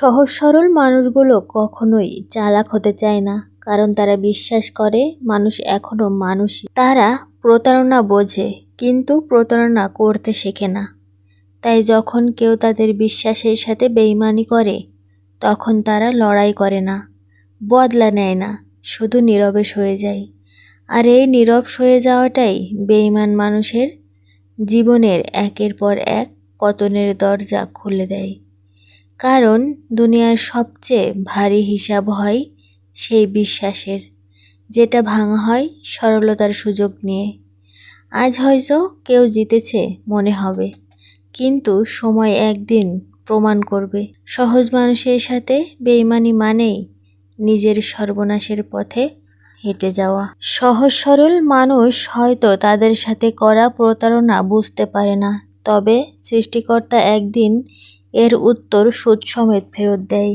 সহজ সরল মানুষগুলো কখনোই চালাক হতে চায় না, কারণ তারা বিশ্বাস করে মানুষ এখনো মানুষই। তারা প্রতারণা বোঝে, কিন্তু প্রতারণা করতে শেখে না। তাই যখন কেউ তাদের বিশ্বাসের সাথে বেইমানি করে, তখন তারা লড়াই করে না, বদলা নেয় না, শুধু নীরবে সয়ে যায়। আর এই নীরব সয়ে যাওয়াটাই বেইমান মানুষের জীবনের একের পর এক পতনের দরজা খুলে দেয়। কারণ দুনিয়ার সবচেয়ে ভারী হিসাব হয় সেই বিশ্বাসের, যেটা ভাঙা হয় সরলতার সুযোগ নিয়ে। আজ হয়তো কেউ জিতেছে মনে হবে, কিন্তু সময় একদিন প্রমাণ করবে সহজ মানুষের সাথে বেইমানি মানেই নিজের সর্বনাশের পথে হেঁটে যাওয়া। সহজ সরল মানুষ হয়তো তাদের সাথে করা প্রতারণা বুঝতে পারে না, তবে সৃষ্টিকর্তা একদিন এর উত্তর সুদ সমেত ফেরত দেয়।